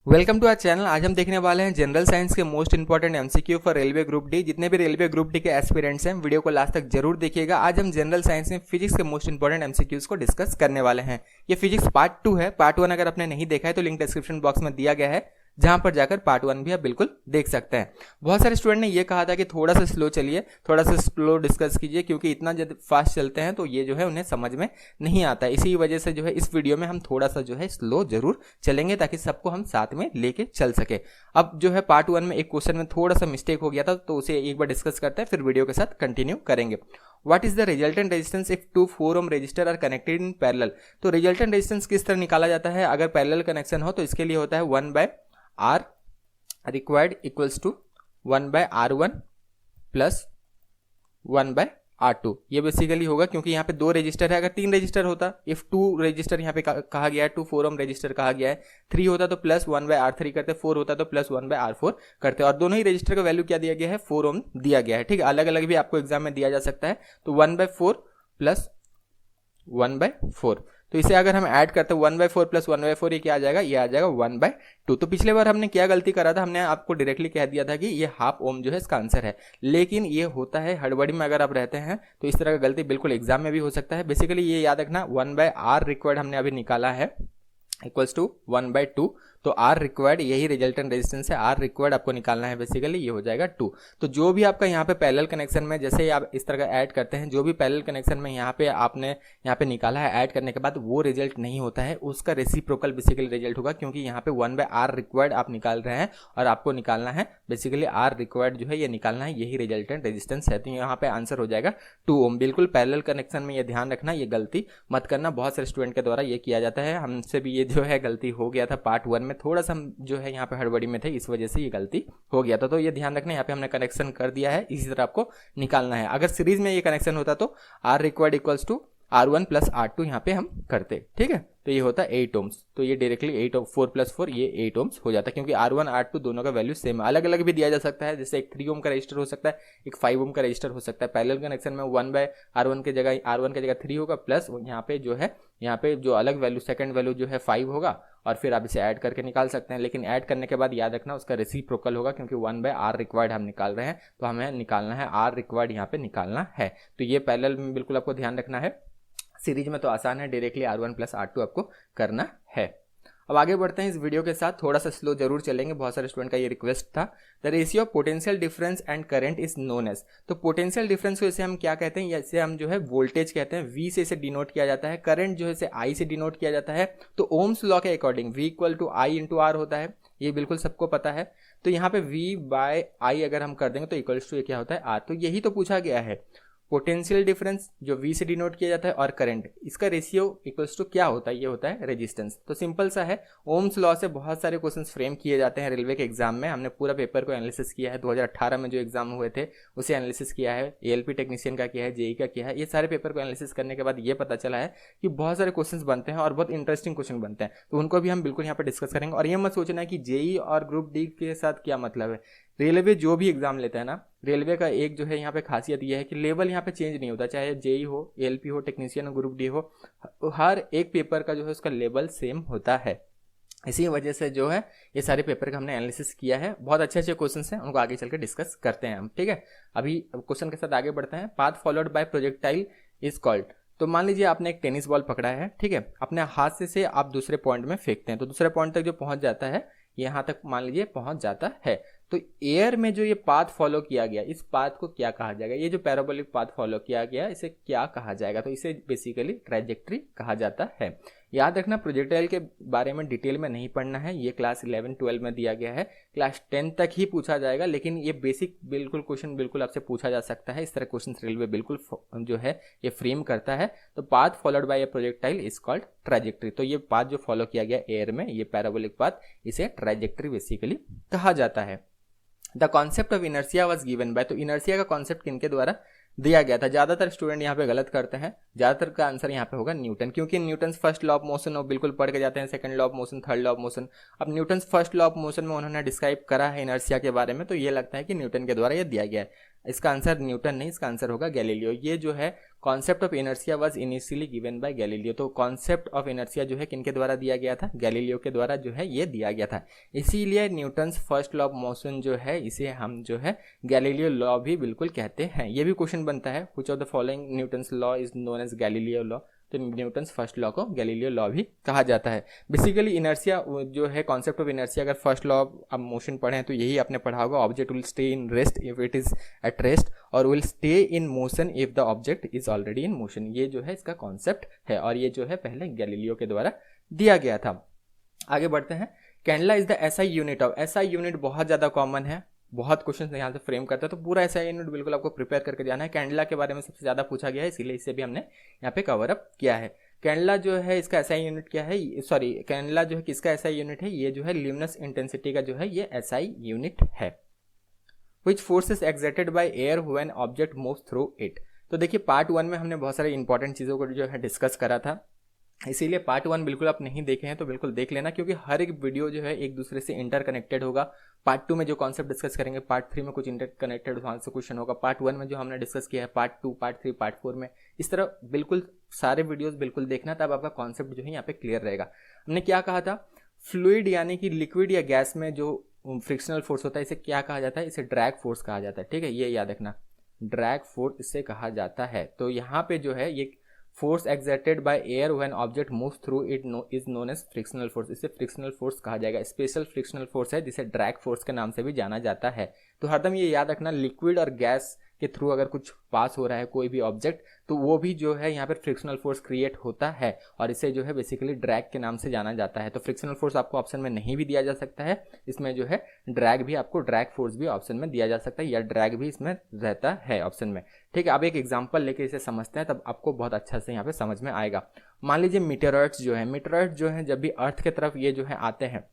Welcome to our channel. आज हम देखने वाले हैं जनरल साइंस के most important MCQ for railway group D. जितने भी रेलवे ग्रुप डी के एस्पिरेंट्स हैं वीडियो को लास्ट तक जरूर देखिएगा। आज हम जनरल साइंस में फिजिक्स के मोस्ट इंपॉर्टेंट एमसीक्यूज को डिस्कस करने वाले हैं। ये फिजिक्स पार्ट 2 है। पार्ट 1 अगर आपने नहीं देखा है तो लिंक डिस्क्रिप्शन बॉक्स में दिया गया है, जहां पर जाकर पार्ट 1 भी आप बिल्कुल देख सकते हैं। बहुत सारे स्टूडेंट ने ये कहा था कि थोड़ा सा स्लो चलिए, थोड़ा सा स्लो डिस्कस कीजिए, क्योंकि इतना जब फास्ट चलते हैं तो ये जो है उन्हें समझ में नहीं आता है। इसी वजह से जो है इस वीडियो में हम थोड़ा सा जो है स्लो जरूर चलेंगे, ताकि सबको हम साथ में लेके चल सके। अब जो है पार्ट 1 में एक क्वेश्चन में थोड़ा सा मिस्टेक हो गया था, तो उसे एक बार डिस्कस करते हैं, फिर वीडियो के साथ कंटिन्यू करेंगे। What is the resultant resistance if two 4 ohm resistor are connected in parallel? तो resultant resistance किस तरह निकाला जाता है? अगर पैरेलल कनेक्शन हो तो इसके लिए होता है 1/R required equals to 1/R1 plus 1/R2। ये बेसिकली होगा, क्योंकि यहाँ पे 2 रजिस्टर है। अगर 3 रजिस्टर होता, इफ 2 रजिस्टर यहाँ पे कहा गया है, 2 4 ohm रजिस्टर कहा गया है, 3 होता तो प्लस 1/R3 करते, 4 होता तो प्लस 1/R4 करते। और दोनों ही रजिस्टर का वैल्यू क्या दिया गया है? 4 ohm दिया गया है। ठीक है, अलग अलग भी आपको एग्जाम में दिया जा सकता है। तो 1/4 प्लस 1/4, तो इसे अगर हम ऐड करते हैं 1/4 प्लस 1/4, ये क्या आ जाएगा? ये आ जाएगा 1/2। तो पिछले बार हमने क्या गलती करा था? हमने आपको डायरेक्टली कह दिया था कि ये हाफ ओम जो है इसका आंसर है, लेकिन ये होता है हड़बड़ी में अगर आप रहते हैं तो इस तरह का गलती बिल्कुल एग्जाम में भी हो सकता है। बेसिकली ये याद रखना, 1/R रिक्वायर्ड हमने अभी निकाला है इक्वल्स टू 1/2। तो R रिक्वायर्ड यही रिजल्टेंट रेजिस्टेंस है, R रिक्वायर्ड आपको निकालना है, बेसिकली ये हो जाएगा 2। तो जो भी आपका यहाँ पे पैरेलल कनेक्शन में जैसे ही आप इस तरह का ऐड करते हैं, जो भी पैरेलल कनेक्शन में यहाँ पे आपने यहाँ पे निकाला है, ऐड करने के बाद वो रिजल्ट नहीं होता है, उसका रेसिप्रोकल बेसिकली रिजल्ट होगा, क्योंकि यहाँ पे 1/R रिक्वायर्ड आप निकाल रहे हैं और आपको निकालना है बेसिकली R रिक्वायर्ड जो है ये निकालना है, यही रिजल्टेंट रेजिस्टेंस है। तो यहाँ पे आंसर हो जाएगा 2 ओम। बिल्कुल पैरेलल कनेक्शन में ये ध्यान रखना, ये गलती मत करना। बहुत सारे स्टूडेंट के द्वारा ये किया जाता है, हमसे भी ये जो है गलती हो गया था पार्ट 1 में, थोड़ा सा जो है यहाँ पे हड़बड़ी में थे, इस वजह से ये गलती हो गया था। तो ये ध्यान रखना, यहाँ पे हमने कनेक्शन कर दिया है, इसी तरह आपको निकालना है। अगर सीरीज में ये कनेक्शन होता तो R required equals to R1 plus R2 यहाँ पे हम करते। ठीक है, तो ये होता है 8 ओम्स। तो ये डायरेक्टली 8 4 प्लस 4 ये 8 ओम्स हो जाता है, क्योंकि R1 R2 दोनों का वैल्यू सेम है। अलग अलग भी दिया जा सकता है, जैसे एक 3 ओम का रजिस्टर हो सकता है, एक 5 ओम का रजिस्टर हो सकता है। पैरेलल कनेक्शन में 1/R1 की जगह R1 की जगह 3 होगा, प्लस यहाँ पे जो है यहाँ पे जो अलग वैल्यू सेकंड वैल्यू जो है 5 होगा, और फिर आप इसे ऐड करके निकाल सकते हैं। लेकिन ऐड करने के बाद याद रखना उसका रेसिप्रोकल होगा, क्योंकि 1/R रिक्वायर्ड हम निकाल रहे हैं, तो हमें निकालना है R रिक्वायर्ड यहाँ पे निकालना है। तो ये पैरेलल में बिल्कुल आपको ध्यान रखना है। सीरीज में तो आसान है, डायरेक्टली R1 प्लस R2 आपको करना है। अब आगे बढ़ते हैं इस वीडियो के साथ, थोड़ा सा स्लो जरूर चलेंगे, बहुत सारे स्टूडेंट का ये रिक्वेस्ट था। The ratio of potential difference and current is known as. तो पोटेंशियल डिफरेंस को इसे हम क्या कहते हैं? इसे हम जो है वोल्टेज कहते हैं, V से इसे डिनोट किया जाता है। करंट जो है इसे I से डिनोट किया जाता है। तो ओम्स लॉ के according V equal to I into R होता है, ये बिल्कुल सबको पता है। तो यहाँ पे V/I अगर हम कर देंगे तो इक्वल्स टू ये क्या होता है? R। तो यही तो पूछा गया है, पोटेंशियल डिफरेंस जो V से डिनोट किया जाता है और करंट, इसका रेशियो इक्वल्स टू क्या होता है? ये होता है रेजिस्टेंस। तो सिंपल सा है, ओम्स लॉ से बहुत सारे क्वेश्चंस फ्रेम किए जाते हैं रेलवे के एग्जाम में। हमने पूरा पेपर को एनालिसिस किया है, 2018 में जो एग्जाम हुए थे उसे एनालिसिस किया है, ALP टेक्नीशियन का किया है, JEE का किया है। ये सारे पेपर को एनालिसिस करने के बाद ये पता चला है कि बहुत सारे क्वेश्चन बनते हैं और बहुत इंटरेस्टिंग क्वेश्चन बनते हैं, तो उनको भी हम बिल्कुल यहाँ पर डिस्कस करेंगे। और ये मत सोचना है कि JEE और ग्रुप डी के साथ क्या मतलब है। रेलवे जो भी एग्जाम लेता है ना, रेलवे का एक जो है यहाँ पे खासियत ये है कि लेवल यहाँ पे चेंज नहीं होता, चाहे JEE हो, ALP हो, टेक्नीशियन हो, ग्रुप डी हो, हर एक पेपर का जो है उसका लेवल सेम होता है। इसी वजह से जो है ये सारे पेपर का हमने एनालिसिस किया है। बहुत अच्छे अच्छे क्वेश्चन हैं, उनको आगे चल के डिस्कस करते हैं हम। ठीक है, अभी क्वेश्चन के साथ आगे बढ़ते हैं। Path followed by projectile is called. तो मान लीजिए आपने एक टेनिस बॉल पकड़ा है, ठीक है, अपने हाथ से आप दूसरे पॉइंट में फेंकते हैं, तो दूसरे पॉइंट तक जो पहुंच जाता है, यहाँ तक मान लीजिए पहुंच जाता है, तो एयर में जो ये पाथ फॉलो किया गया, इस पाथ को क्या कहा जाएगा? ये जो पैराबोलिक पाथ फॉलो किया गया इसे क्या कहा जाएगा? तो इसे बेसिकली ट्रैजेक्टरी कहा जाता है। याद रखना, प्रोजेक्टाइल के बारे में डिटेल में नहीं पढ़ना है, ये क्लास 11-12 में दिया गया है, क्लास 10 तक ही पूछा जाएगा। लेकिन ये बेसिक बिल्कुल क्वेश्चन बिल्कुल आपसे पूछा जा सकता है, इस तरह क्वेश्चन रेलवे बिल्कुल जो है ये फ्रेम करता है। तो path followed by A projectile is called trajectory. तो ये पाथ जो फॉलो किया गया एयर में, ये पैराबोलिक पाथ, इसे ट्रैजेक्टरी बेसिकली कहा जाता है। The concept of inertia was given by. तो इनर्सिया का कॉन्सेप्ट किनके द्वारा दिया गया था? ज्यादातर स्टूडेंट यहाँ पे गलत करते हैं, ज्यादातर का आंसर यहाँ पे होगा न्यूटन, क्योंकि Newton first law of motion वो बिल्कुल पढ़ के जाते हैं, second law of motion, third law of motion. अब Newton first law of motion में उन्होंने डिस्क्राइब करा है इनर्सिया के बारे में, तो ये लगता है कि न्यूटन के द्वारा ये दिया गया है। इसका आंसर न्यूटन नहीं, इसका आंसर होगा गैलीलियो। ये जो है concept of inertia was initially given by Galileo. तो कॉन्सेप्ट ऑफ इनर्शिया जो है किनके द्वारा दिया गया था, गैलीलियो के द्वारा जो है ये दिया गया था। इसीलिए Newton's first law of motion जो है इसे हम जो है गैलीलियो लॉ भी बिल्कुल कहते हैं। ये भी क्वेश्चन बनता है, which of the following Newton's law is known as Galileo law. तो न्यूटन्स फर्स्ट लॉ को गैलीलियो लॉ भी कहा जाता है। बेसिकली इनर्शिया जो है, कॉन्सेप्ट ऑफ इनर्शिया, अगर फर्स्ट लॉ ऑफ मोशन पढ़ें तो यही आपने पढ़ा होगा, object will stay in rest if it is at rest और will stay in motion if the object is already in motion. ये जो है इसका कॉन्सेप्ट है और ये जो है पहले गैलीलियो के द्वारा दिया गया था। आगे बढ़ते हैं। Candela is the SI unit of, SI unit बहुत ज़्यादा कॉमन है, बहुत क्वेश्चन यहाँ से फ्रेम करता है, तो पूरा ऐसा यूनिट बिल्कुल आपको प्रिपेयर करके जाना है। कैंडला के बारे में सबसे ज़्यादा पूछा गया है, इसीलिए इसे भी हमने यहाँ पे कवर अप किया है। कैंडला जो है इसका एसआई यूनिट क्या है, सॉरी कैंडला जो है किसका एसआई यूनिट है, ये जो है ल्यूमिनस इंटेंसिटी का जो है ये एसआई यूनिट है। Which force is exerted by air when object moves through it. तो देखिए पार्ट 1 में हमने बहुत सारे इंपॉर्टेंट चीज़ों को जो है डिस्कस करा था, इसीलिए पार्ट 1 बिल्कुल आप नहीं देखे हैं तो बिल्कुल देख लेना, क्योंकि हर एक वीडियो जो है एक दूसरे से इंटरकनेक्टेड होगा। पार्ट 2 में जो कॉन्सेप्ट डिस्कस करेंगे, पार्ट 3 में कुछ इंटरकनेक्टेड वहाँ से क्वेश्चन होगा, पार्ट 1 में जो हमने डिस्कस किया है पार्ट 2, पार्ट 3, पार्ट 4 में, इस तरह बिल्कुल सारे वीडियोस बिल्कुल देखना, तब आपका कॉन्सेप्ट जो है यहाँ पे क्लियर रहेगा। हमने क्या कहा था, फ्लूइड यानी कि लिक्विड या गैस में जो फ्रिक्शनल फोर्स होता है इसे क्या कहा जाता है, इसे ड्रैग फोर्स कहा जाता है। ठीक है, ये याद रखना, ड्रैग फोर्स इससे कहा जाता है। तो यहाँ पे जो है ये force exerted by air when object moves through it is known as frictional force, इसे फ्रिक्शनल फोर्स कहा जाएगा। स्पेशल फ्रिक्शनल फोर्स है जिसे ड्रैग फोर्स के नाम से भी जाना जाता है। तो हरदम ये याद रखना, लिक्विड और गैस के थ्रू अगर कुछ पास हो रहा है कोई भी ऑब्जेक्ट, तो वो भी जो है यहाँ पर फ्रिक्शनल फोर्स क्रिएट होता है और इसे जो है बेसिकली ड्रैग के नाम से जाना जाता है। तो फ्रिक्शनल फोर्स आपको ऑप्शन में नहीं भी दिया जा सकता है, इसमें जो है ड्रैग भी, आपको ड्रैग फोर्स भी ऑप्शन में दिया जा सकता है या ड्रैग भी इसमें रहता है ऑप्शन में। ठीक है, अब एक एग्जांपल लेके इसे समझते हैं, तब आपको बहुत अच्छा से यहाँ पे समझ में आएगा। मान लीजिए मीटेरॉइड्स जो है, मीटेरॉइड जो है जब भी अर्थ की तरफ ये जो है आते हैं,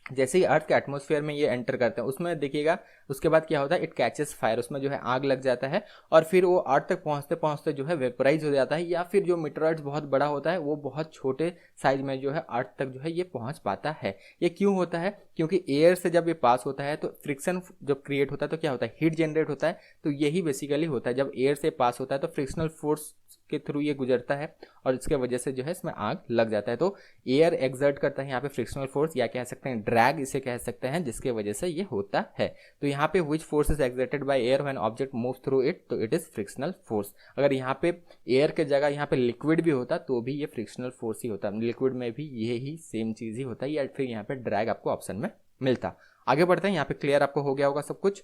जैसे ही अर्थ के एटमॉस्फेयर में ये एंटर करते हैं, उसमें देखिएगा उसके बाद क्या होता है, इट कैचेस फायर, उसमें जो है आग लग जाता है और फिर वो अर्थ तक पहुंचते पहुंचते जो है वेपराइज हो जाता है, या फिर जो मीटेरॉइड्स बहुत बड़ा होता है वो बहुत छोटे साइज में जो है अर्थ तक जो है ये पहुंच पाता है। ये क्यों होता है, क्योंकि एयर से जब ये पास होता है तो फ्रिक्शन जब क्रिएट होता है तो क्या होता है, हीट जनरेट होता है। तो यही बेसिकली होता है, जब एयर से पास होता है तो फ्रिक्शनल फोर्स के थ्रू ये गुजरता है और इसके वजह से जो है इसमें आग लग जाता है। तो एयर एक्सर्ट करता है यहाँ पे फ्रिक्शनल फोर्स, या कह सकते हैं ड्रैग इसे कह सकते हैं, जिसके वजह से ये होता है। तो यहाँ पे which force is exerted by air when object moves through it, तो इट इज फ्रिक्शनल फोर्स। अगर यहाँ पे एयर के जगह यहाँ पे लिक्विड भी होता तो भी ये फ्रिक्शनल फोर्स ही होता, लिक्विड में भी यही सेम चीज ही होता है, या फिर यहाँ पे ड्रैग आपको ऑप्शन में मिलता। आगे बढ़ते हैं, यहाँ पे क्लियर आपको हो गया होगा सब कुछ।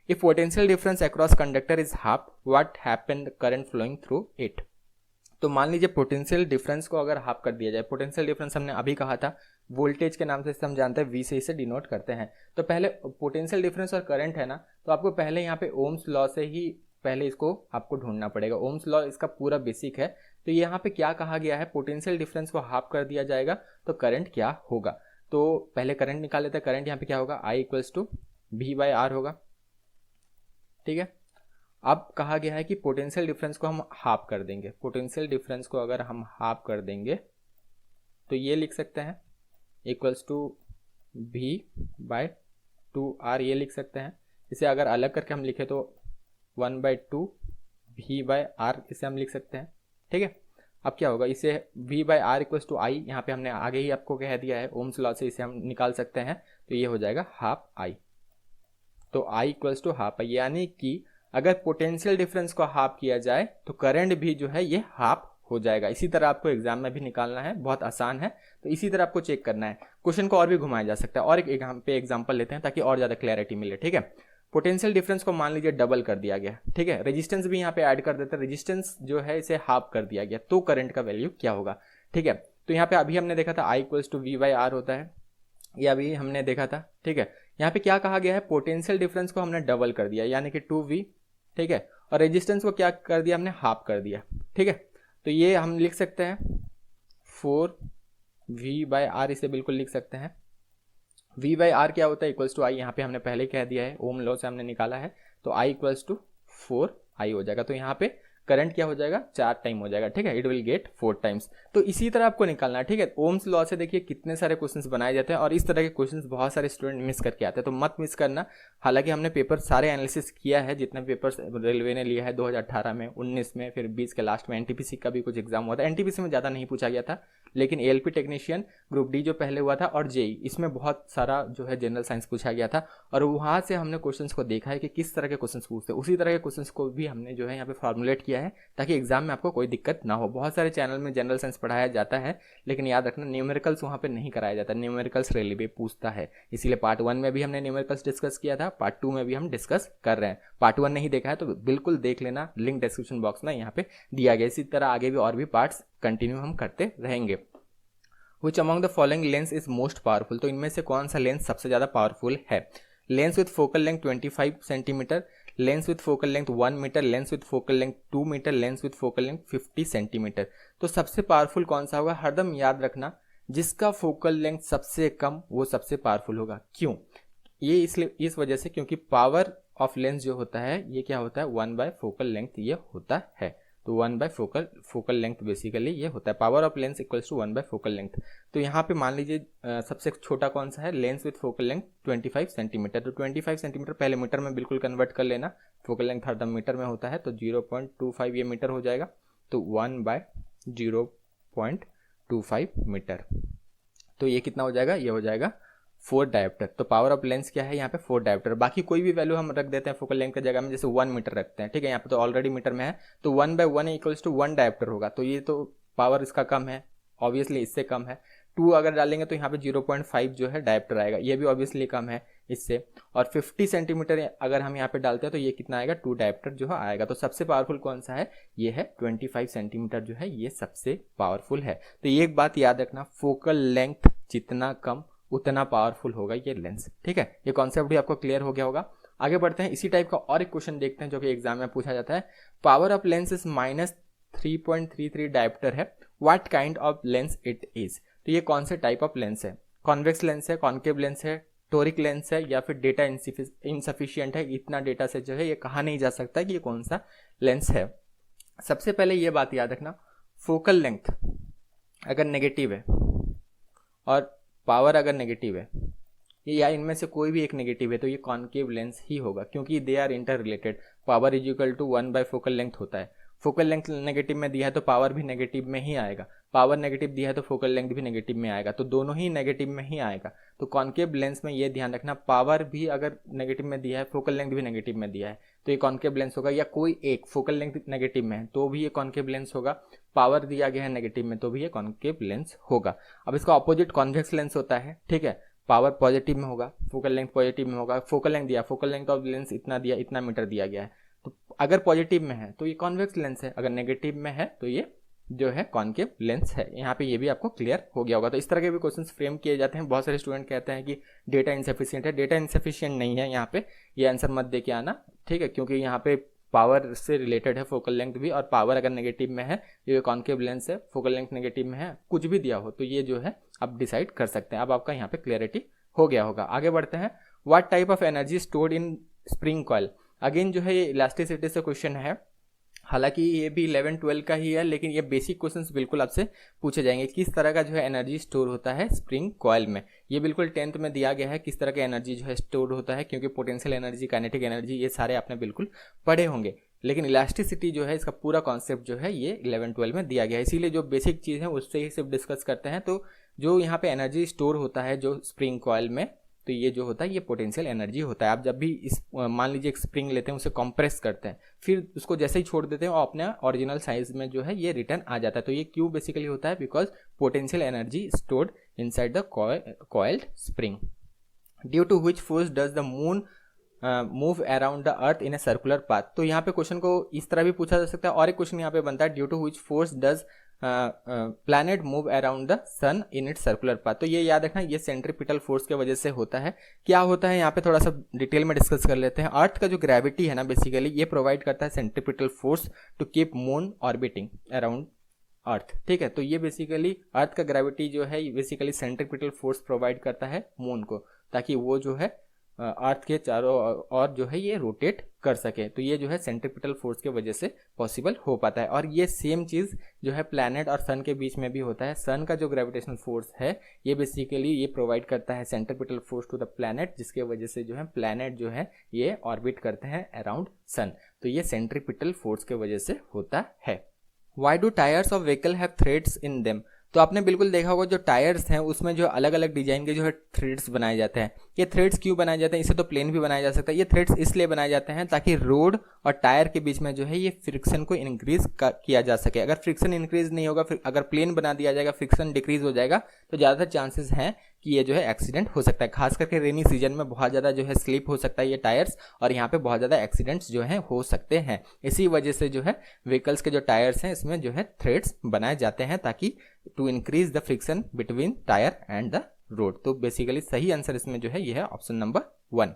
If potential difference across conductor is half, what happened current flowing through it. तो मान लीजिए पोटेंशियल डिफरेंस को अगर हाफ कर दिया जाए, पोटेंशियल डिफरेंस हमने अभी कहा था वोल्टेज के नाम से हम जानते हैं, वी से इसे डिनोट करते हैं। तो पहले पोटेंशियल डिफरेंस और करंट है ना, तो आपको पहले यहाँ पे ओम्स लॉ से ही पहले इसको आपको ढूंढना पड़ेगा। ओम्स लॉ इसका पूरा बेसिक है। तो यहाँ पे क्या कहा गया है, पोटेंशियल डिफरेंस को हाफ कर दिया जाएगा तो करंट क्या होगा। तो पहले करंट निकाल लेते हैं। करंट यहाँ पे क्या होगा, I equals to V by R होगा। ठीक है, अब कहा गया है कि पोटेंशियल डिफरेंस को हम हाफ कर देंगे। पोटेंशियल डिफरेंस को अगर हम हाफ कर देंगे तो ये लिख सकते हैं equals to V bye 2R, ये लिख सकते हैं। इसे अगर अलग करके हम लिखे तो 1/2 V बाय R इसे हम लिख सकते हैं। ठीक है, अब क्या होगा, इसे V by R equals to I, यहाँ पे हमने आगे ही आपको कह दिया है ओम्स लॉ से इसे हम निकाल सकते हैं, तो ये हो जाएगा हाफ I। तो I equals to half I, यानी कि अगर पोटेंशियल डिफरेंस को हाफ किया जाए तो करंट भी जो है ये हाफ हो जाएगा। इसी तरह आपको एग्जाम में भी निकालना है, बहुत आसान है। तो इसी तरह आपको चेक करना है, क्वेश्चन को और भी घुमाया जा सकता है। और एक एग्जांपल लेते हैं ताकि और ज़्यादा क्लैरिटी मिले। ठीक है, पोटेंशियल डिफरेंस को मान लीजिए डबल कर दिया गया। ठीक है, रेजिस्टेंस भी यहाँ पे ऐड कर देते हैं, रेजिस्टेंस जो है इसे हाफ कर दिया गया, तो करंट का वैल्यू क्या होगा। ठीक है, तो यहाँ पे अभी हमने देखा था I equals to V by R होता है, ये अभी हमने देखा था। ठीक है, यहाँ पे क्या कहा गया है, पोटेंशियल डिफरेंस को हमने डबल कर दिया यानी कि 2V। ठीक है, और रेजिस्टेंस को क्या कर दिया, हमने हाफ कर दिया। ठीक है, तो ये हम लिख सकते हैं 4V बाय R, इसे बिल्कुल लिख सकते हैं। V बाय R क्या होता है, इक्वल्स टू I, यहाँ पे हमने पहले कह दिया है, ओम लॉ से हमने निकाला है, तो I इक्वल्स टू 4I हो जाएगा। तो यहाँ पे करंट क्या हो जाएगा 4 टाइम हो जाएगा, ठीक है, इट विल गेट 4 टाइम्स। तो इसी तरह आपको निकालना है, ठीक है। ओम्स लॉ से देखिए कितने सारे क्वेश्चंस बनाए जाते हैं और इस तरह के क्वेश्चंस बहुत सारे स्टूडेंट मिस करके आते हैं, तो मत मिस करना। हालांकि हमने पेपर सारे एनालिसिस किया है, जितने पेपर्स रेलवे ने लिया है 2018 में, 19 में, फिर 20 के लास्ट में एनटीपीसी का भी कुछ एग्जाम हुआ था। एनटीपीसी में ज़्यादा नहीं पूछा गया था, लेकिन एएलपी टेक्नीशियन ग्रुप डी जो पहले हुआ था और जेई, इसमें बहुत सारा जो है जनरल साइंस पूछा गया था और वहाँ से हमने क्वेश्चंस को देखा है कि किस तरह के क्वेश्चंस पूछते हैं। उसी तरह के क्वेश्चंस को भी हमने जो है यहाँ पे फॉर्मुलेट किया है ताकि एग्जाम में आपको कोई दिक्कत ना हो। बहुत सारे चैनल में जनरल साइंस पढ़ाया जाता है, लेकिन याद रखना न्यूमेरिकल्स वहाँ पे नहीं कराया जाता, न्यूमेरिकल्स रेलवे पूछता है। इसीलिए पार्ट 1 में भी हमने न्यूमेरिकल्स डिस्कस किया था, पार्ट 2 में भी हम डिस्कस कर रहे हैं। पार्ट 1 नहीं देखा है तो बिल्कुल देख लेना, लिंक डिस्क्रिप्शन बॉक्स में यहाँ पे दिया गया। इसी तरह आगे भी और भी पार्ट्स कंटिन्यू हम करते रहेंगे। Which among the following lens is most powerful? तो इनमें से कौन सा लेंस सबसे ज़्यादा पावरफुल है? Lens with focal length 25 centimetre, lens with focal length 1 metre, lens with focal length 2 metre, lens with focal length 50 centimetre. तो सबसे पावरफुल कौन सा होगा? हरदम याद रखना, जिसका फोकल लेंथ सबसे कम वो सबसे पावरफुल होगा। क्यों? ये इसलिए इस वजह से क्योंकि पावर ऑफ लेंस जो होता है ये क्या होता है 1 बाय फोकल लेंथ ये होता है। तो 1 बाय फोकल लेंथ बेसिकली ये होता है, power of lens equals to 1 by focal length. तो यहाँ पे मान लीजिए सबसे छोटा कौन सा है? Lens with focal length 25 centimetre. तो 25 सेंटीमीटर पहले मीटर में बिल्कुल कन्वर्ट कर लेना, फोकल लेंथ हरदम मीटर में होता है, तो 0.25 ये मीटर हो जाएगा, तो 1 बाय 0.25 मीटर। तो ये कितना हो जाएगा? ये हो जाएगा 4 डायोप्टर। तो पावर ऑफ लेंस क्या है यहाँ पे? 4 डायोप्टर। बाकी कोई भी वैल्यू हम रख देते हैं फोकल लेंथ की जगह में, जैसे 1 मीटर रखते हैं, ठीक है, यहाँ पे तो ऑलरेडी मीटर में है, तो 1 बाय 1 इक्वल्स टू 1 डायोप्टर होगा। तो ये तो पावर इसका कम है, ऑब्वियसली इससे कम है। 2 अगर डालेंगे तो यहाँ पे 0.5 जो है डायोप्टर आएगा, ये भी ऑब्वियसली कम है इससे। और 50 सेंटीमीटर अगर हम यहाँ पे डालते हैं तो ये कितना आएगा? 2 डायोप्टर जो है आएगा। तो सबसे पावरफुल कौन सा है? ये है 25 सेंटीमीटर जो है ये सबसे पावरफुल है। तो ये एक बात याद रखना, फोकल लेंथ जितना कम उतना पावरफुल होगा ये लेंस, ठीक है। ये कॉन्सेप्ट भी आपको क्लियर हो गया होगा। आगे बढ़ते हैं, इसी टाइप का और एक क्वेश्चन देखते हैं जो कि एग्जाम में पूछा जाता है। Power of lens is -3.33 dioptre है, what kind of lens it is? तो ये कौन से टाइप ऑफ लेंस है? कॉन्वेक्स लेंस है, कॉन्केव लेंस है, टोरिक लेंस है, या फिर डेटा इनसफिशिएंट है? इतना डेटा से जो है ये कहा नहीं जा सकता कि ये कौन सा लेंस है। सबसे पहले ये बात याद रखना, फोकल लेंथ अगर नेगेटिव है और पावर अगर नेगेटिव है, या इनमें से कोई भी एक नेगेटिव है, तो ये कॉन्केव लेंस ही होगा, क्योंकि they are interrelated. Power is equal to 1 by focal length होता है। फोकल लेंथ नेगेटिव में दिया है तो पावर भी नेगेटिव में ही आएगा, पावर नेगेटिव दिया है तो फोकल लेंथ भी नेगेटिव में आएगा, तो दोनों ही नेगेटिव में ही आएगा। तो कॉन्केव लेंस में ये ध्यान रखना, पावर भी अगर नेगेटिव में दिया है, फोकल लेंथ भी नेगेटिव में दिया है, तो ये कॉन्केव लेंस होगा। या कोई एक फोकल लेंथ नेगेटिव में है तो भी ये कॉन्केव लेंस होगा, पावर दिया गया है नेगेटिव में तो भी ये कॉन्केव लेंस होगा। अब इसका ऑपोजिट कॉन्वेक्स लेंस होता है, ठीक है, पावर पॉजिटिव में होगा, फोकल लेंथ पॉजिटिव में होगा। फोकल लेंथ दिया, फोकल लेंथ ऑफ लेंस इतना दिया, इतना मीटर दिया गया है, तो अगर पॉजिटिव में है तो ये कॉन्वेक्स लेंस है, अगर नेगेटिव में है तो ये जो है कॉन्केव लेंस है। यहाँ पे ये भी आपको क्लियर हो गया होगा। तो इस तरह के भी क्वेश्चंस फ्रेम किए जाते हैं। बहुत सारे स्टूडेंट कहते हैं कि डेटा इनसफिशिएंट है, डेटा इनसफिशिएंट नहीं है, यहाँ पे ये आंसर मत दे के आना, ठीक है, क्योंकि यहाँ पे पावर से रिलेटेड है फोकल लेंथ भी, और पावर अगर नेगेटिव में है, ये कॉन्केव लेंस है, फोकल लेंथ नेगेटिव में है, कुछ भी दिया हो तो ये जो है आप डिसाइड कर सकते हैं। अब आपका यहाँ पे क्लियरिटी हो गया होगा। आगे बढ़ते हैं, what type of energy stored in spring coil? Again जो है ये इलास्टिसिटी से क्वेश्चन है, हालांकि ये भी 11-12 का ही है, लेकिन ये बेसिक क्वेश्चंस बिल्कुल आपसे पूछे जाएंगे। किस तरह का जो है एनर्जी स्टोर होता है स्प्रिंग कॉइल में, ये बिल्कुल 10th में दिया गया है किस तरह का एनर्जी जो है स्टोर होता है, क्योंकि पोटेंशियल एनर्जी, काइनेटिक एनर्जी, ये सारे आपने बिल्कुल पढ़े होंगे। लेकिन इलास्टिसिटी जो है इसका पूरा कॉन्सेप्ट जो है ये 11-12 में दिया गया है, इसीलिए जो बेसिक चीज़ है उससे ही सिर्फ डिस्कस करते हैं। तो जो यहाँ पे एनर्जी स्टोर होता है जो स्प्रिंग कॉइल में, तो ये जो होता है ये पोटेंशियल एनर्जी होता है। आप जब भी इस मान लीजिए एक स्प्रिंग लेते हैं, उसे कंप्रेस करते हैं, फिर उसको जैसे ही छोड़ देते हैं और अपने ओरिजिनल साइज में जो है ये रिटर्न आ जाता है। तो ये क्यों बेसिकली होता है? Because potential energy stored inside the coiled spring. Due to which force does the moon move around the earth in a circular path? तो यहाँ पे क्वेश्चन को इस तरह भी पूछा जा सकता है, और एक क्वेश्चन यहाँ पे बनता है, due to which force does planet move around the sun in its circular path? तो ये याद रखना, ये सेंट्रीपिटल फोर्स के वजह से होता है। क्या होता है यहाँ पे थोड़ा सा डिटेल में डिस्कस कर लेते हैं। अर्थ का जो ग्रेविटी है ना, बेसिकली ये प्रोवाइड करता है centripetal force to keep moon orbiting around earth, ठीक है। तो ये बेसिकली अर्थ का ग्रेविटी जो है बेसिकली सेंट्रीपिटल फोर्स प्रोवाइड करता है मून को, ताकि वो जो है अर्थ के चारों ओर जो है ये रोटेट कर सके। तो ये जो है सेंट्रीपिटल फोर्स के वजह से पॉसिबल हो पाता है। और ये सेम चीज़ जो है प्लैनेट और सन के बीच में भी होता है। सन का जो ग्रेविटेशनल फोर्स है ये बेसिकली ये प्रोवाइड करता है centripetal force to the planet, जिसके वजह से जो है प्लैनेट जो है ये ऑर्बिट करते हैं अराउंड सन। तो ये सेंट्रीपिटल फोर्स के वजह से होता है। Why do tyres of vehicle have threads in them? तो आपने बिल्कुल देखा होगा जो टायर्स हैं उसमें जो अलग अलग डिजाइन के जो है थ्रेड्स बनाए जाते हैं। ये थ्रेड्स क्यों बनाए जाते हैं? इसे तो प्लेन भी बनाया जा सकता है। ये थ्रेड्स इसलिए बनाए जाते हैं ताकि रोड और टायर के बीच में जो है ये फ्रिक्शन को इंक्रीज किया जा सके। अगर फ्रिक्शन इंक्रीज नहीं होगा, फिर अगर प्लेन बना दिया जाएगा, फ्रिक्शन डिक्रीज हो जाएगा, तो ज़्यादातर चांसेस हैं कि ये जो है एक्सीडेंट हो सकता है। खास करके रेनी सीजन में बहुत ज़्यादा जो है स्लिप हो सकता है ये टायर्स, और यहाँ पे बहुत ज़्यादा एक्सीडेंट्स जो हैं हो सकते हैं। इसी वजह से जो है व्हीकल्स के जो टायर्स हैं इसमें जो है थ्रेड्स बनाए जाते हैं ताकि to increase the friction between tyre and the road. तो बेसिकली सही आंसर इसमें जो है ये है option number 1।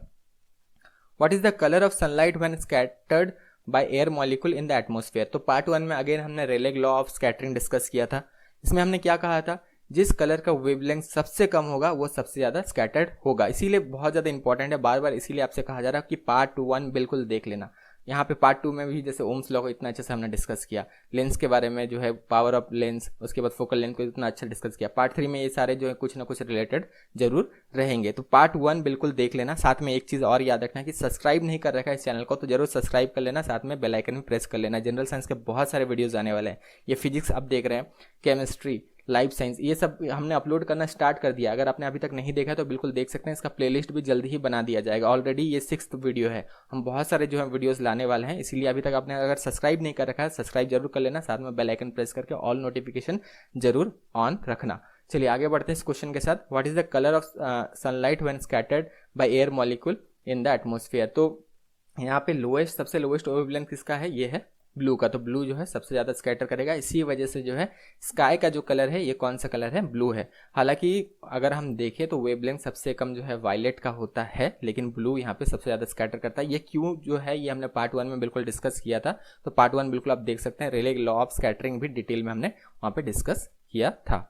What is the colour of sunlight when scattered by air molecule in the atmosphere? तो पार्ट 1 में अगेन हमने Rayleigh law of scattering discuss किया था। इसमें हमने क्या कहा था? जिस कलर का वेवलेंथ सबसे कम होगा वो सबसे ज़्यादा स्कैटर्ड होगा। इसीलिए बहुत ज़्यादा इंपॉर्टेंट है, बार बार इसीलिए आपसे कहा जा रहा है कि पार्ट 1 बिल्कुल देख लेना। यहाँ पे पार्ट 2 में भी जैसे ओम्स लॉ को इतना अच्छे से हमने डिस्कस किया, लेंस के बारे में जो है पावर ऑफ लेंस, उसके बाद फोकल लेंथ को इतना अच्छा डिस्कस किया। पार्ट 3 में ये सारे जो है कुछ ना कुछ रिलेटेड जरूर रहेंगे। तो पार्ट 1 बिल्कुल देख लेना। साथ में एक चीज़ और याद रखना कि सब्सक्राइब नहीं कर रखा है इस चैनल को तो जरूर सब्सक्राइब कर लेना, साथ में बेल आइकन भी प्रेस कर लेना। जनरल साइंस के बहुत सारे वीडियोज़ आने वाले हैं। ये फिजिक्स आप देख रहे हैं, केमिस्ट्री, लाइफ साइंस, ये सब हमने अपलोड करना स्टार्ट कर दिया। अगर आपने अभी तक नहीं देखा तो बिल्कुल देख सकते हैं। इसका प्लेलिस्ट भी जल्दी ही बना दिया जाएगा। ऑलरेडी ये 6th वीडियो है। हम बहुत सारे जो है वीडियोस लाने वाले हैं, इसीलिए अभी तक आपने अगर सब्सक्राइब नहीं कर रखा है सब्सक्राइब जरूर कर लेना, साथ में बेल आइकन प्रेस करके ऑल नोटिफिकेशन जरूर ऑन रखना। चलिए आगे बढ़ते हैं इस क्वेश्चन के साथ। What is the colour of sunlight when scattered by air molecule in the atmosphere? तो यहाँ पे लोएस्ट, सबसे लोएस्ट वेवलेंथ किसका है? ये है ब्लू का। तो ब्लू जो है सबसे ज़्यादा स्कैटर करेगा। इसी वजह से जो है स्काई का जो कलर है ये कौन सा कलर है? ब्लू है। हालांकि अगर हम देखें तो वेवलेंथ सबसे कम जो है वायलेट का होता है, लेकिन ब्लू यहाँ पे सबसे ज़्यादा स्कैटर करता है। ये क्यों जो है ये हमने पार्ट 1 में बिल्कुल डिस्कस किया था। तो पार्ट 1 बिल्कुल आप देख सकते हैं। रेले लॉ ऑफ स्कैटरिंग भी डिटेल में हमने वहाँ पे डिस्कस किया था।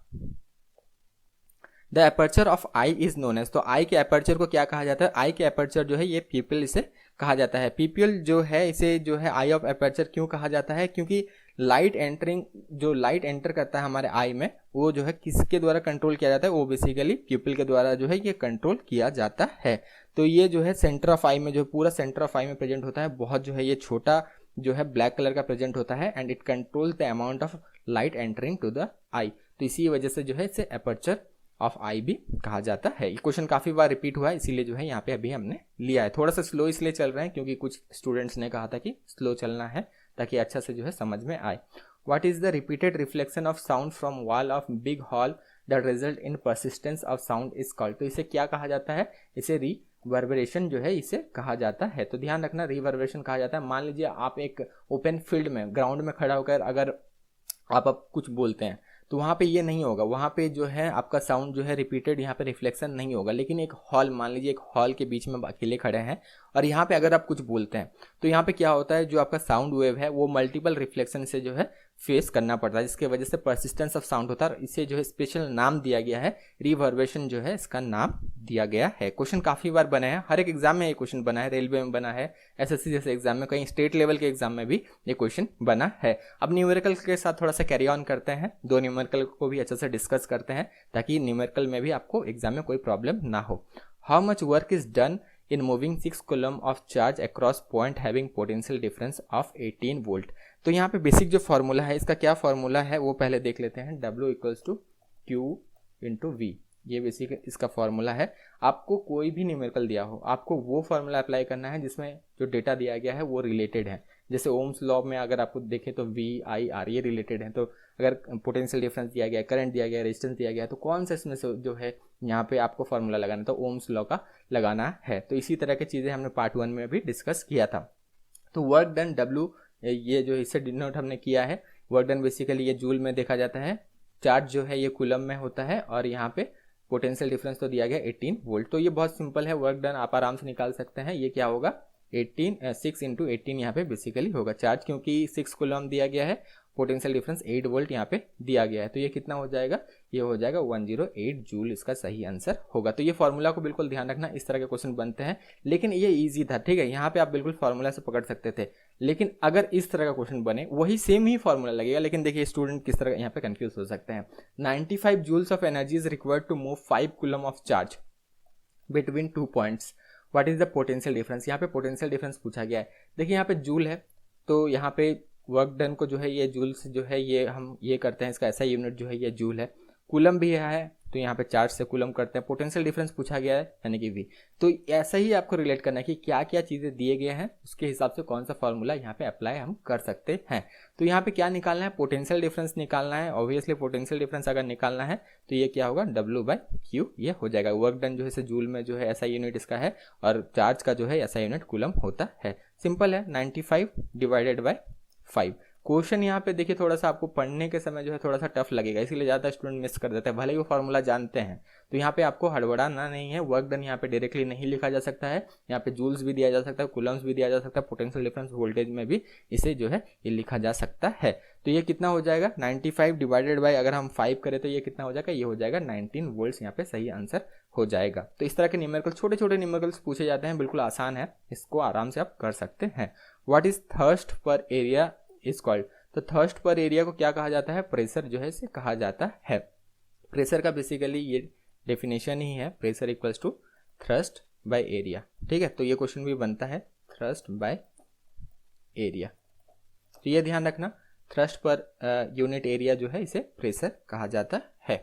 The aperture of eye is known as, तो आई के एपर्चर को क्या कहा जाता है? आई के एपर्चर जो है ये पीपल इसे कहा जाता है। पीपल जो है इसे जो है आई ऑफ एपर्चर क्यों कहा जाता है? क्योंकि लाइट एंटरिंग, जो लाइट एंटर करता है हमारे आई में, वो जो है किसके द्वारा कंट्रोल किया जाता है? वो बेसिकली पीपल के द्वारा जो है ये कंट्रोल किया जाता है। तो ये जो है सेंटर ऑफ आई में, जो पूरा सेंटर ऑफ आई में प्रेजेंट होता है, बहुत जो है ये छोटा जो है ब्लैक कलर का प्रेजेंट होता है, and it control the amount of light entering to the eye. तो इसी वजह से जो है इसे एपर्चर ऑफ आई भी कहा जाता है। ये क्वेश्चन काफी बार रिपीट हुआ है, इसीलिए जो है यहाँ पे अभी हमने लिया है। थोड़ा सा स्लो इसलिए चल रहे हैं क्योंकि कुछ स्टूडेंट्स ने कहा था कि स्लो चलना है ताकि अच्छा से जो है समझ में आए। What is the repeated reflection of sound from wall of big hall that result in persistence of sound is called? तो इसे क्या कहा जाता है? इसे रिवर्बरेशन जो है इसे कहा जाता है। तो ध्यान रखना, रिवर्बरेशन कहा जाता है। मान लीजिए आप एक ओपन फील्ड में, ग्राउंड में खड़ा होकर अगर आप कुछ बोलते हैं तो वहाँ पे ये नहीं होगा। वहाँ पे जो है आपका साउंड जो है रिपीटेड यहाँ पे रिफ्लेक्शन नहीं होगा। लेकिन एक हॉल, मान लीजिए एक हॉल के बीच में अकेले खड़े हैं और यहाँ पे अगर आप कुछ बोलते हैं तो यहाँ पे क्या होता है? जो आपका साउंड वेव है वो मल्टीपल रिफ्लेक्शन से जो है फेस करना पड़ता है, जिसके वजह से परसिस्टेंस ऑफ साउंड होता है। इसे जो है स्पेशल नाम दिया गया है, रिवर्बरेशन जो है इसका नाम दिया गया है। क्वेश्चन काफी बार बने हैं, हर एक एग्जाम में ये क्वेश्चन बना है, रेलवे में बना है, एसएससी जैसे एग्जाम में, कहीं स्टेट लेवल के एग्जाम में भी ये क्वेश्चन बना है। अब न्यूमेरिकल के साथ थोड़ा सा कैरी ऑन करते हैं, दो न्यूमेरिकल को भी अच्छे से डिस्कस करते हैं ताकि न्यूमेरिकल में भी आपको एग्जाम में कोई प्रॉब्लम ना हो। How much work is done in moving 6 coulomb of charge across point having potential difference of 18 volt? तो यहाँ पे बेसिक जो फॉर्मूला है, इसका क्या फॉर्मूला है वो पहले देख लेते हैं। W equals to Q into V, ये बेसिक इसका फॉर्मूला है। आपको कोई भी न्यूमेरिकल दिया हो, आपको वो फॉर्मूला अप्लाई करना है जिसमें जो डेटा दिया गया है वो रिलेटेड है। जैसे ओम्स लॉ में अगर आपको देखें तो V, I, R ये रिलेटेड है। तो अगर पोटेंशियल डिफरेंस दिया गया, करंट दिया गया, रेजिस्टेंस दिया गया, तो कौन सा इसमें से जो है यहाँ पे आपको फॉर्मूला लगाना, तो ओम्स लॉ का लगाना है। तो इसी तरह की चीज़ें हमने पार्ट 1 में भी डिस्कस किया था। तो वर्क डन W, ये जो इससे डिनोट हमने किया है, वर्क डन बेसिकली ये जूल में देखा जाता है, चार्ज जो है ये कूलम में होता है, और यहाँ पे पोटेंशियल डिफरेंस तो दिया गया 18 वोल्ट। तो ये बहुत सिंपल है, वर्क डन आप आराम से निकाल सकते हैं। ये क्या होगा? 6 इंटू 18 यहाँ पे बेसिकली होगा चार्ज, क्योंकि 6 कूलम दिया गया है, पोटेंशियल डिफरेंस 8 वोल्ट यहाँ पे दिया गया है। तो ये कितना हो जाएगा, ये हो जाएगा 108 जूल, इसका सही आंसर होगा। तो ये फॉर्मूला को बिल्कुल ध्यान रखना, इस तरह के क्वेश्चन बनते हैं, लेकिन ये ईजी था, ठीक है, यहाँ पे आप बिल्कुल फॉर्मूला से पकड़ सकते थे। लेकिन अगर इस तरह का क्वेश्चन बने, वही सेम ही फॉर्मूला लगेगा, लेकिन देखिए स्टूडेंट किस तरह यहाँ पे कंफ्यूज हो सकते हैं। 95 joules of energy is required to move 5 coulomb of charge between 2 points, what is the potential difference. यहाँ पे पोटेंशियल डिफरेंस पूछा गया है। देखिए यहाँ पे जूल है, तो यहाँ पे वर्क डन को जो है ये जूल से जो है ये हम ये करते हैं, इसका ऐसा यूनिट जो है ये जूल है। कूलम भी है, तो यहाँ पे चार्ज से कूलम करते हैं। पोटेंशियल डिफरेंस पूछा गया है यानी कि वी। तो ऐसा ही आपको रिलेट करना है कि क्या क्या चीज़ें दिए गए हैं, उसके हिसाब से कौन सा फॉर्मूला यहाँ पे अप्लाई हम कर सकते हैं। तो यहाँ पे क्या निकालना है, पोटेंशियल डिफरेंस निकालना है। ऑब्वियसली पोटेंशियल डिफरेंस अगर निकालना है तो ये क्या होगा, W/Q ये हो जाएगा। वर्क डन जो है जूल में जो है ऐसा यूनिट इसका है, और चार्ज का जो है ऐसा यूनिट कूलम होता है। सिंपल है, 95 डिवाइडेड बाय 5। क्वेश्चन यहाँ पे देखिए थोड़ा सा आपको पढ़ने के समय जो है थोड़ा सा टफ लगेगा, इसीलिए ज़्यादा स्टूडेंट मिस कर देते हैं, भले ही वो फॉर्मूला जानते हैं। तो यहाँ पे आपको हड़बड़ाना नहीं है। वर्क डन यहाँ पे डायरेक्टली नहीं लिखा जा सकता है, यहाँ पे जूल्स भी दिया जा सकता है, कूलम्स भी दिया जा सकता है, पोटेंशियल डिफरेंस वोल्टेज में भी इसे जो है ये लिखा जा सकता है। तो ये कितना हो जाएगा, 95 डिवाइडेड बाय अगर हम 5 करें तो ये कितना हो जाएगा, ये हो जाएगा 19 वोल्ट्स, यहाँ पे सही आंसर हो जाएगा। तो इस तरह के न्यूमेरिकल छोटे छोटे न्यूमेरिकल्स पूछे जाते हैं, बिल्कुल आसान है, इसको आराम से आप कर सकते हैं। व्हाट इज थर्स्ट पर एरिया इज कॉल्ड। तो थर्स्ट पर एरिया को क्या कहा जाता है, प्रेशर जो है इसे कहा जाता है। प्रेशर का बेसिकली ये डेफिनेशन ही है, pressure equals to thrust by area, ठीक है। तो ये क्वेश्चन भी बनता है थ्रस्ट बाय एरिया, तो ये ध्यान रखना, थ्रस्ट पर यूनिट एरिया जो है इसे प्रेशर कहा जाता है।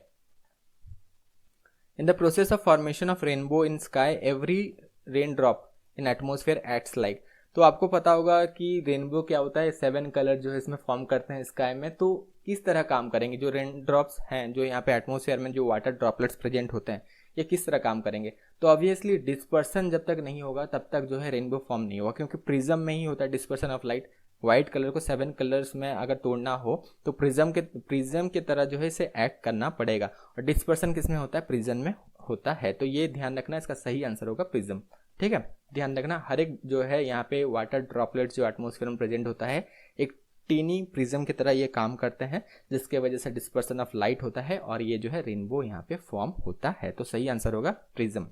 In the process of formation of rainbow in sky every rain drop in atmosphere acts like. तो आपको पता होगा कि रेनबो क्या होता है, 7 कलर जो है इसमें फॉर्म करते हैं स्काई में। तो किस तरह काम करेंगे, जो रेन ड्रॉप्स हैं, जो यहाँ पे एटमॉस्फेयर में जो वाटर ड्रॉपलेट्स प्रेजेंट होते हैं, ये किस तरह काम करेंगे। तो ऑब्वियसली डिस्पर्सन जब तक नहीं होगा तब तक जो है रेनबो फॉर्म नहीं होगा, क्योंकि प्रिज्म में ही होता है dispersion of light. White colour को 7 कलर्स में अगर तोड़ना हो तो प्रिज्म के तरह जो है इसे एक्ट करना पड़ेगा, और डिस्पर्सन किस में होता है, प्रिज्म में होता है। तो ये ध्यान रखना, इसका सही आंसर होगा प्रिज्म, ठीक है। ध्यान रखना, हर एक जो है यहाँ पे वाटर ड्रॉपलेट्स जो एटमॉस्फेयर में प्रेजेंट होता है एक टीनी प्रिज्म की तरह ये काम करते हैं, जिसके वजह से डिस्पर्सन ऑफ लाइट होता है, और ये जो है रेनबो यहाँ पे फॉर्म होता है। तो सही आंसर होगा prism.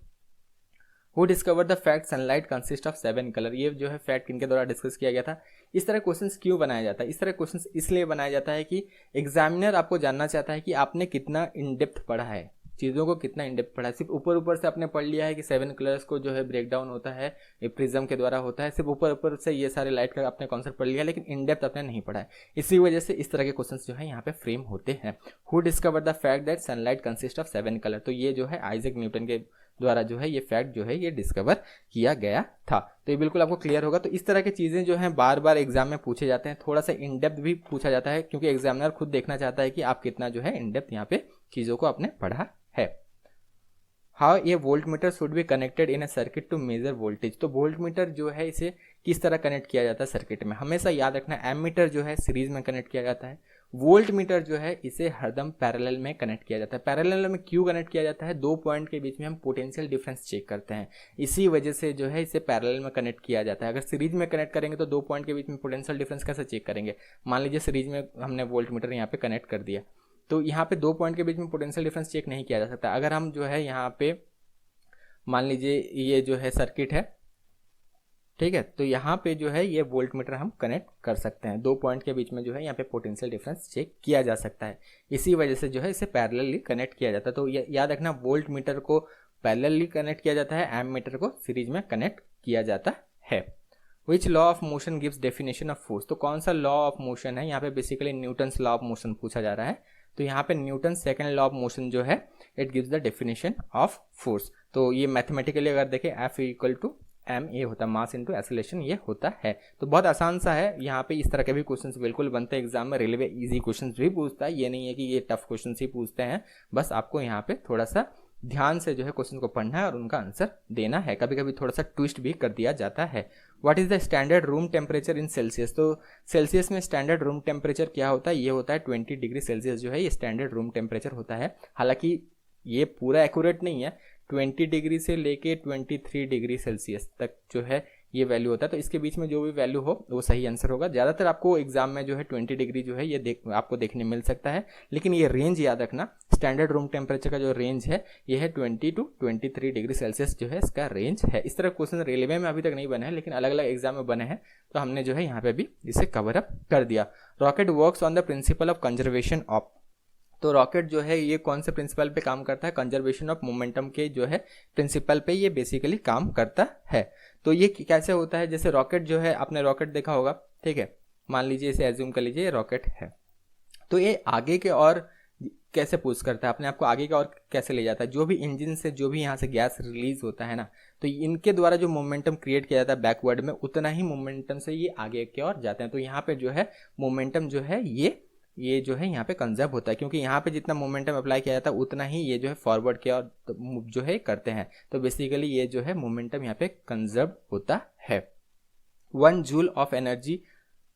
Who discover the fact sunlight consist of 7 colour. ये जो है फैक्ट किनके द्वारा डिस्कस किया गया था। इस तरह क्वेश्चंस क्यों बनाया जाता है, इस तरह क्वेश्चंस इसलिए बनाया जाता है कि एग्जामिनर आपको जानना चाहता है कि आपने कितना इन डेप्थ पढ़ा है, चीज़ों को कितना इन डेप्थ पढ़ा है। सिर्फ ऊपर ऊपर से आपने पढ़ लिया है कि 7 कलर्स को जो है ब्रेक डाउन होता है, ये प्रिज्म के द्वारा होता है, सिर्फ ऊपर ऊपर से ये सारे लाइट का आपने कॉन्सेप्ट पढ़ लिया, लेकिन इन डेप्थ आपने नहीं पढ़ा है। इसी वजह से इस तरह के क्वेश्चंस जो है यहाँ पे फ्रेम होते हैं। Who discover the fact that sunlight consist of 7 colour. तो ये जो है आइजैक न्यूटन के द्वारा जो है ये फैक्ट जो है ये डिस्कवर किया गया था। तो ये बिल्कुल आपको क्लियर होगा। तो इस तरह की चीज़ें जो हैं बार बार एग्जाम में पूछे जाते हैं, थोड़ा सा इन डेप्थ भी पूछा जाता है, क्योंकि एग्जामिनर खुद देखना चाहता है कि आप कितना जो है इन डेप्थ यहाँ पे चीज़ों को आपने पढ़ा है। हाउ ये voltmeter should be connected in a circuit to measure voltage. तो वोल्ट मीटर जो है इसे किस तरह कनेक्ट किया जाता है सर्किट में, हमेशा याद रखना, एम मीटर जो है सीरीज में कनेक्ट किया जाता है, वोल्ट मीटर जो है इसे हरदम पैरेलल में कनेक्ट किया जाता है। पैरेलल में क्यों कनेक्ट किया जाता है, 2 पॉइंट के बीच में हम पोटेंशियल डिफरेंस चेक करते हैं, इसी वजह से जो है इसे पैरेलल में कनेक्ट किया जाता है। अगर सीरीज में कनेक्ट करेंगे तो 2 पॉइंट के बीच में पोटेंशियल डिफरेंस कैसे चेक करेंगे। मान लीजिए सीरीज में हमने वोल्ट मीटर यहाँ पे कनेक्ट कर दिया, तो यहाँ पे 2 पॉइंट के बीच में पोटेंशियल डिफरेंस चेक नहीं किया जा सकता। अगर हम जो है यहाँ पे मान लीजिए ये जो है सर्किट है, ठीक है, तो यहाँ पे जो है ये वोल्ट मीटर हम कनेक्ट कर सकते हैं, 2 पॉइंट के बीच में जो है यहाँ पे पोटेंशियल डिफरेंस चेक किया जा सकता है, इसी वजह से जो है इसे पैरेलली कनेक्ट किया जाता है। तो याद रखना, वोल्ट मीटर को पैरेलली कनेक्ट किया जाता है, एम मीटर को सीरीज में कनेक्ट किया जाता है। Which law of motion gives definition of force. तो कौन सा लॉ ऑफ मोशन है, यहाँ पे basically Newton's law of motion पूछा जा रहा है। तो यहाँ पे Newton second law of motion जो है it gives the definition of force. तो ये मैथमेटिकली अगर देखें F equal to M A होता है, मास इंटू एक्सेलरेशन ये होता है। तो बहुत आसान सा है, यहाँ पे इस तरह के भी क्वेश्चंस बिल्कुल बनते हैं एग्जाम में। रेलवे इजी क्वेश्चंस भी पूछता है, ये नहीं है कि ये टफ क्वेश्चंस ही पूछते हैं, बस आपको यहाँ पे थोड़ा सा ध्यान से जो है क्वेश्चन को पढ़ना है और उनका आंसर देना है। कभी कभी थोड़ा सा ट्विस्ट भी कर दिया जाता है। What is the standard room temperature in Celsius. तो सेल्सियस में स्टैंडर्ड रूम टेम्परेचर क्या होता है, ये होता है 20 डिग्री सेल्सियस जो है ये स्टैंडर्ड रूम टेम्परेचर होता है। हालांकि ये पूरा एक्यूरेट नहीं है, 20 डिग्री से लेके 23 डिग्री सेल्सियस तक जो है ये वैल्यू होता है। तो इसके बीच में जो भी वैल्यू हो वो सही आंसर होगा। ज़्यादातर आपको एग्जाम में जो है 20 डिग्री जो है ये आपको देखने मिल सकता है, लेकिन ये रेंज याद रखना, स्टैंडर्ड रूम टेम्परेचर का जो रेंज है ये है 20 to 23 डिग्री सेल्सियस जो है इसका रेंज है। इस तरह क्वेश्चन रेलवे में अभी तक नहीं बने हैं, लेकिन अलग अलग एग्जाम में बने हैं, तो हमने जो है यहाँ पे भी इसे कवर अप कर दिया। Rocket works on the principle of conservation of, तो रॉकेट जो है ये कौन से प्रिंसिपल पे काम करता है, कंजर्वेशन ऑफ मोमेंटम के जो है प्रिंसिपल पे ये बेसिकली काम करता है। तो ये कैसे होता है, जैसे रॉकेट जो है, आपने रॉकेट देखा होगा, ठीक है, मान लीजिए इसे एज्यूम कर लीजिए रॉकेट है, तो ये आगे के और कैसे पुश करता है, अपने आप को आगे के और कैसे ले जाता है, जो भी इंजन से जो भी यहाँ से गैस रिलीज होता है ना, तो इनके द्वारा जो मोमेंटम क्रिएट किया जाता है बैकवर्ड में, उतना ही मोमेंटम से ये आगे की ओर जाते हैं। तो यहाँ पे जो है मोमेंटम जो है ये जो है यहाँ पे कंजर्व होता है, क्योंकि यहाँ पे जितना मोमेंटम अप्लाई किया जाता है उतना ही ये जो है फॉरवर्ड की ओर जो है करते हैं। तो बेसिकली ये जो है मोमेंटम यहाँ पे कंजर्व होता है। 1 जूल ऑफ एनर्जी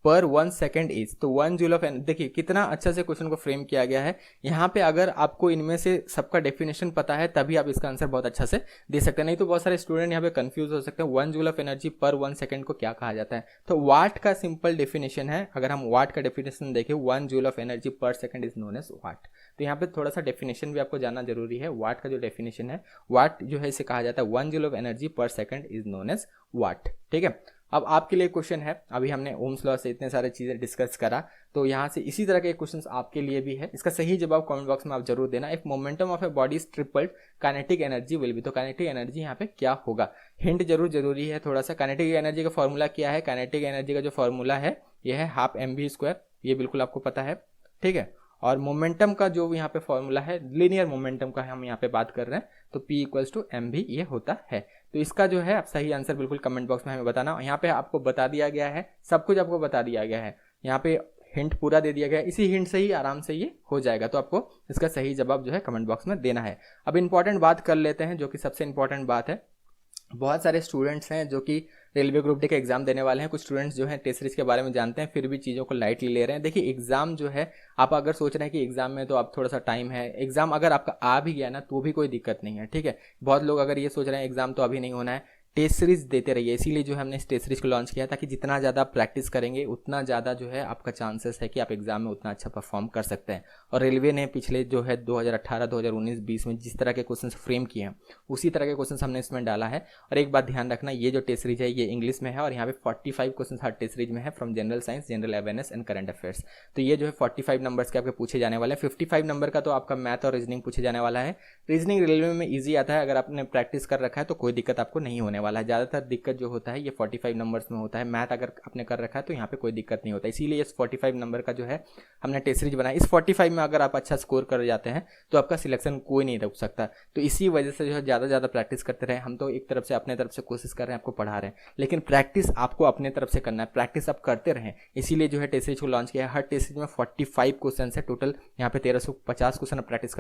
पर 1 सेकेंड इज, तो 1 जूल ऑफ एनर्जी, देखिए कितना अच्छा से क्वेश्चन को फ्रेम किया गया है। यहाँ पे अगर आपको इनमें से सबका डेफिनेशन पता है तभी आप इसका आंसर बहुत अच्छा से दे सकते हैं, नहीं तो बहुत सारे स्टूडेंट यहाँ पे कंफ्यूज हो सकते हैं 1 जूल ऑफ एनर्जी पर 1 सेकेंड को क्या कहा जाता है। तो वाट का सिंपल डेफिनेशन है, अगर हम वाट का डेफिनेशन देखें, 1 joule of energy per second is known as watt. तो यहाँ पे थोड़ा सा डेफिनेशन भी आपको जानना जरूरी है। वाट का जो डेफिनेशन है, वाट जो है इसे कहा जाता है 1 joule of energy per second is known as watt, ठीक है। अब आपके लिए क्वेश्चन है, अभी हमने ओम्स लॉ से इतने सारे चीजें डिस्कस करा, तो यहाँ से इसी तरह के क्वेश्चंस आपके लिए भी है। इसका सही जवाब कमेंट बॉक्स में आप जरूर देना। If momentum of a body is tripled kinetic energy will be, तो काइनेटिक एनर्जी यहाँ पे क्या होगा, हिंट जरूर जरूरी है थोड़ा सा। काइनेटिक एनर्जी का फॉर्मूला क्या है, काइनेटिक एनर्जी का जो फॉर्मूला है ये है हाफ mv², ये बिल्कुल आपको पता है, ठीक है। और मोमेंटम का जो यहाँ पे फॉर्मूला है, लीनियर मोमेंटम का हम यहाँ पे बात कर रहे हैं, तो P = mv ये होता है। तो इसका जो है आप सही आंसर बिल्कुल कमेंट बॉक्स में हमें बताना। यहाँ पे आपको बता दिया गया है, सब कुछ आपको बता दिया गया है, यहाँ पे हिंट पूरा दे दिया गया है, इसी हिंट से ही आराम से ये हो जाएगा। तो आपको इसका सही जवाब जो है कमेंट बॉक्स में देना है। अब इंपॉर्टेंट बात कर लेते हैं, जो कि सबसे इंपॉर्टेंट बात है। बहुत सारे स्टूडेंट्स हैं जो कि रेलवे ग्रुप डी का एग्जाम देने वाले हैं, कुछ स्टूडेंट्स जो हैं टेस्ट सीरीज के बारे में जानते हैं फिर भी चीज़ों को लाइटली ले रहे हैं। देखिए एग्जाम जो है, आप अगर सोच रहे हैं कि एग्जाम में तो आप थोड़ा सा टाइम है, एग्जाम अगर आपका आ भी गया ना तो भी कोई दिक्कत नहीं है, ठीक है। बहुत लोग अगर ये सोच रहे हैं एग्जाम तो अभी नहीं होना है, टेस्ट सीरीज देते रहिए। इसीलिए जो है हमने इस टेस्ट सीरीज को लॉन्च किया, ताकि जितना ज़्यादा प्रैक्टिस करेंगे उतना ज़्यादा जो है आपका चांसेस है कि आप एग्जाम में उतना अच्छा परफॉर्म कर सकते हैं। और रेलवे ने पिछले जो है 2018, 2019, 20 में जिस तरह के क्वेश्चन फ्रेम किए हैं उसी तरह के क्वेश्चन हमने इसमें डाला है। और एक बात ध्यान रखना, ये जो टेस्ट सीरीज है ये इंग्लिश में है और यहाँ पे 45 क्वेश्चन हर टेस्ट सीरीज में है, from general science, general awareness and current affairs. तो ये जो है 45 नंबर्स के आपके पूछे जाने वाले हैं। 55 नंबर का तो आपका मैथ और रीजनिंग पूछे जाने वाला है। रीजनिंग रेलवे में ईजी आता है, अगर आपने प्रैक्टिस कर रखा है तो कोई दिक्कत आपको नहीं होने वाला है। ज़्यादातर दिक्कत जो होता है ये 45 नंबर्स में होता है। मैथ अगर आपने कर रखा है तो यहाँ पे कोई दिक्कत नहीं होता, इसीलिए इस 45 नंबर का जो है हमने टेस्ट सीरीज बनाया। इस 45 में अगर आप अच्छा स्कोर कर जाते हैं तो आपका सिलेक्शन कोई नहीं रोक सकता। तो इसी वजह से जो है ज़्यादा प्रैक्टिस करते रहे। हम तो एक तरफ से अपने तरफ से कोशिश कर रहे हैं, आपको पढ़ा रहे हैं, लेकिन प्रैक्टिस आपको अपने तरफ से करना है, प्रैक्टिस आप करते रहें। इसीलिए जो है टेस्ट सीरीज को लॉन्च किया है। हर टेस्ट सीरीज में 45 क्वेश्चन है टोटल, यहाँ पे 1350 क्वेश्चन आप प्रैक्टिस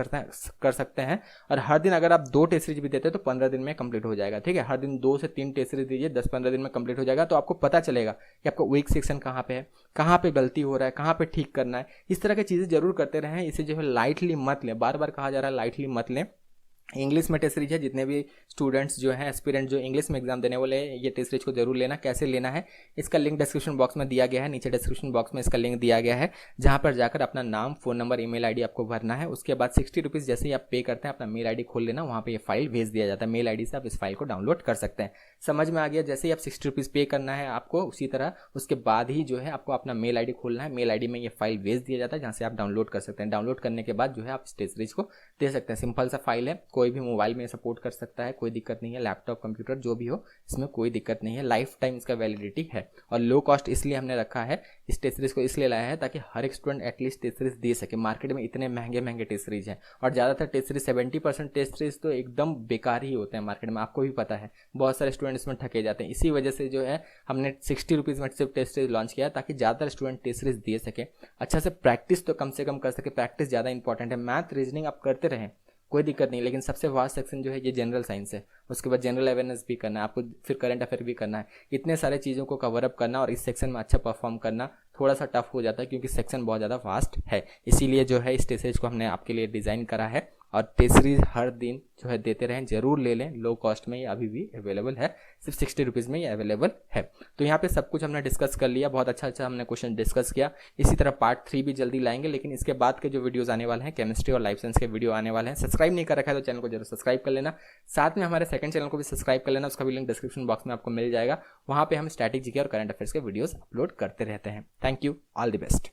कर सकते हैं। और हर दिन अगर आप 2 टेस्ट सीरीज भी देते हैं तो 15 दिन में कंप्लीट हो जाएगा, ठीक है। हर दिन 2 से 3 टेस्ट सीरीज दीजिए, 10-15 दिन में कंप्लीट हो जाएगा। तो आपको पता चलेगा कि आपका वीक सेक्शन कहाँ पे है, कहाँ पे गलती हो रहा है, कहाँ पे ठीक करना है। इस तरह की चीज़ें जरूर करते रहें। इसे जो है लाइटली मत लें, बार बार कहा जा रहा है लाइटली मत लें। इंग्लिश में टेस्ट सीरीज है, जितने भी स्टूडेंट्स जो हैं, एस्पिरेंट जो इंग्लिश में एग्जाम देने वाले हैं, ये टेस्ट सीरीज को जरूर लेना। कैसे लेना है इसका लिंक डिस्क्रिप्शन बॉक्स में दिया गया है, नीचे डिस्क्रिप्शन बॉक्स में इसका लिंक दिया गया है, जहां पर जाकर अपना नाम, फोन नंबर, ईमेल आईडी आपको भरना है। उसके बाद 60 रुपीज़ जैसे ही आप पे करते हैं अपना मेल आईडी खोल लेना, वहाँ पर ये फाइल भेज दिया जाता है। मेल आईडी से आप इस फाइल को डाउनलोड कर सकते हैं। समझ में आ गया? जैसे ही आप 60 रुपीज़ पे करना है आपको, उसी तरह उसके बाद ही जो है आपको अपना मेल आईडी खोलना है। मेल आईडी में ये फाइल भेज दिया जाता है, जहाँ से आप डाउनलोड कर सकते हैं। डाउनलोड करने के बाद जो है आप इस टेस्ट सीरीज को दे सकते हैं। सिंपल सा फाइल है, कोई भी मोबाइल में सपोर्ट कर सकता है, कोई दिक्कत नहीं है। लैपटॉप, कंप्यूटर जो भी हो, इसमें कोई दिक्कत नहीं है। लाइफ टाइम इसका वैलिडिटी है। और लो कॉस्ट इसलिए हमने रखा है, इस टेस्ट सीरीज को इसलिए लाया है ताकि हर एक स्टूडेंट एटलीस्ट टेस्ट सीरीज दे सके। मार्केट में इतने महंगे टेस्ट सीरीज हैं और ज़्यादातर टेस्ट सीरीज 70% टेस्ट सीरीज तो एकदम बेकार ही होते हैं मार्केट में, आपको भी पता है। बहुत सारे स्टूडेंट इसमें ठके जाते हैं। इसी वजह से जो है हमने 60 रुपीज़ में सिर्फ टेस्ट सीरीज लॉन्च किया, ताकि ज़्यादातर स्टूडेंट टेस्ट सीरीज दे सके, अच्छा से प्रैक्टिस तो कम से कम कर सके। प्रैक्टिस ज़्यादा इंपॉर्टेंट है। मैथ, रीजनिंग आप करते रहें, कोई दिक्कत नहीं, लेकिन सबसे वास्ट सेक्शन जो है ये जनरल साइंस है। उसके बाद जनरल अवेयरनेस भी करना है आपको, फिर करंट अफेयर भी करना है। इतने सारे चीज़ों को कवर अप करना और इस सेक्शन में अच्छा परफॉर्म करना थोड़ा सा टफ हो जाता है, क्योंकि सेक्शन बहुत ज़्यादा वास्ट है। इसीलिए जो है इस टेस्ट सीरीज को हमने आपके लिए डिज़ाइन करा है। और टेस्ट सीरीज हर दिन जो है देते रहें, जरूर ले लें, लो कॉस्ट में ये अभी भी अवेलेबल है, सिर्फ 60 रुपीज़ में ये अवेलेबल है। तो यहाँ पे सब कुछ हमने डिस्कस कर लिया, बहुत अच्छा हमने क्वेश्चन डिस्कस किया। इसी तरह पार्ट 3 भी जल्दी लाएंगे, लेकिन इसके बाद के जो वीडियोस आने वाले हैं केमिस्ट्री और लाइफ साइंस के वीडियो आने वाले हैं। सब्सक्राइब नहीं कर रखा है तो चैनल को जरूर सब्सक्राइब कर लेना, साथ में हमारे सेकंड चैनल को भी सब्सक्राइब कर लेना, उसका भी लिंक डिस्क्रिप्शन बॉक्स में आपको मिल जाएगा। वहाँ पे हम स्टैटिक जीके और करंट अफेयर्स के वीडियोस अपलोड करते रहते हैं। Thank you, all the best.